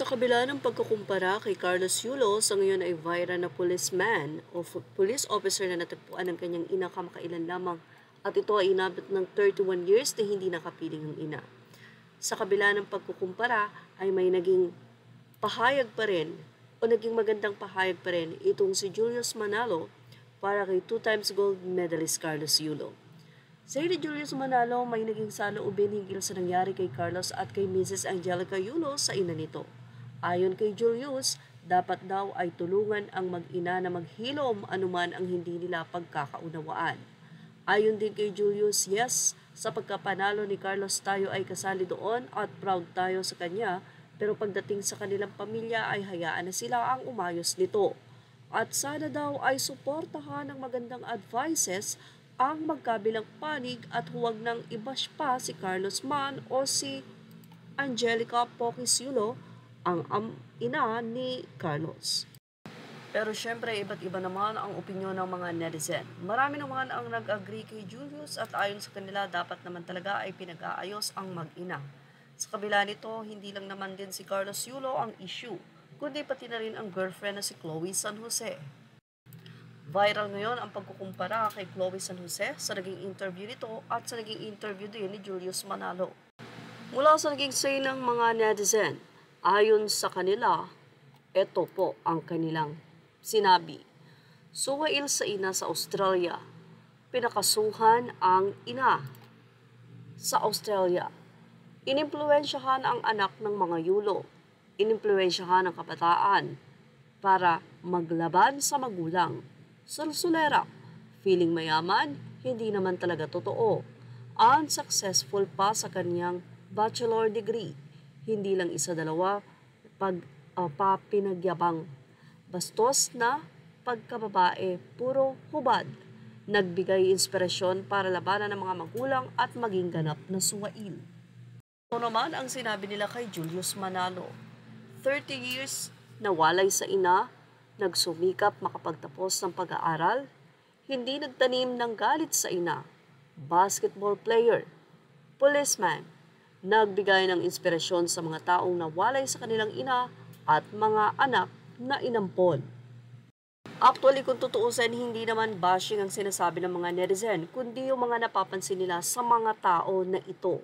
kabila ng pagkukumpara kay Carlos Yulo, sa ngayon ay viral na policeman o police officer na natagpuan ng kanyang ina kamakailan lamang at ito ay inabot ng 31 years na hindi nakapiling ang ina. Sa kabila ng pagkukumpara ay may naging pahayag pa rin o naging magandang pahayag pa rin itong si Julius Manalo para kay 2 times gold medalist Carlos Yulo. Sa ni Julius Manalo, may naging saloobin hinggil sa nangyari kay Carlos at kay Mrs. Angelica Yulo sa ina nito. Ayon kay Julius, dapat daw ay tulungan ang mag-ina na maghilom anuman ang hindi nila pagkakaunawaan. Ayon din kay Julius, yes, sa pagkapanalo ni Carlos tayo ay kasali doon at proud tayo sa kanya, pero pagdating sa kanilang pamilya ay hayaan na sila ang umayos nito. At sana daw ay suportahan ng magandang advices ang magkabilang panig at huwag nang i-bash pa si Carlos man o si Angelica Pokis Yulo, ang ina ni Carlos. Pero syempre, iba't iba naman ang opinyon ng mga netizen. Marami naman ang nag-agree kay Julius at ayon sa kanila, dapat naman talaga ay pinag-aayos ang mag-ina. Sa kabila nito, hindi lang naman din si Carlos Yulo ang issue, kundi pati na rin ang girlfriend na si Chloe San Jose. Viral ngayon ang pagkukumpara kay Chloe San Jose sa naging interview nito at sa naging interview din ni Julius Manalo. Mula sa naging say ng mga netizen, ayon sa kanila, ito po ang kanilang sinabi. Suwail sa ina sa Australia. Pinakasuhan ang ina sa Australia. Inimpluwensyahan ang anak ng mga Yulo. Inimpluwensyahan ang kabataan para maglaban sa magulang. Sulsulera, feeling mayaman, hindi naman talaga totoo. Unsuccessful pa sa kanyang bachelor degree. Hindi lang isa-dalawa pinagyabang. Bastos na pagkababae, puro hubad. Nagbigay inspirasyon para labanan ng mga magulang at maging ganap na suwail. Ito naman ang sinabi nila kay Julius Manalo. 30 years na walay sa ina, nagsumikap makapagtapos ng pag-aaral, hindi nagtanim ng galit sa ina, basketball player, policeman, nagbigay ng inspirasyon sa mga taong nawalay sa kanilang ina at mga anak na inampon. Actually, kung tutuusin, hindi naman bashing ang sinasabi ng mga netizen, kundi yung mga napapansin nila sa mga tao na ito.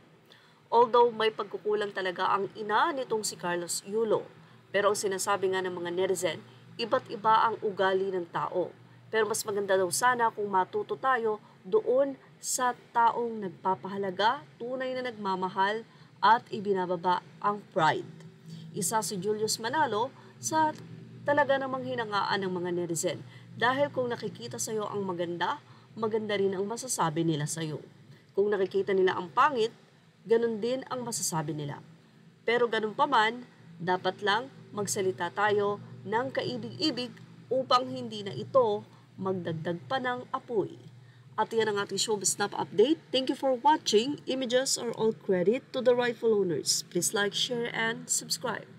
Although may pagkukulang talaga ang ina nitong si Carlos Yulo, pero ang sinasabi nga ng mga netizen, iba't iba ang ugali ng tao. Pero mas maganda daw sana kung matuto tayo doon sa taong nagpapahalaga, tunay na nagmamahal at ibinababa ang pride. Isa si Julius Manalo sa talaga namang hinangaan ng mga netizen. Dahil kung nakikita sa'yo ang maganda, maganda rin ang masasabi nila sa'yo. Kung nakikita nila ang pangit, ganun din ang masasabi nila. Pero ganun pa man, dapat lang magsalita tayo ng kaibig-ibig upang hindi na ito magdagdag pa ng apoy. At yan ang ating Showbiz Snap update. Thank you for watching. Images are all credit to the rightful owners. Please like, share, and subscribe.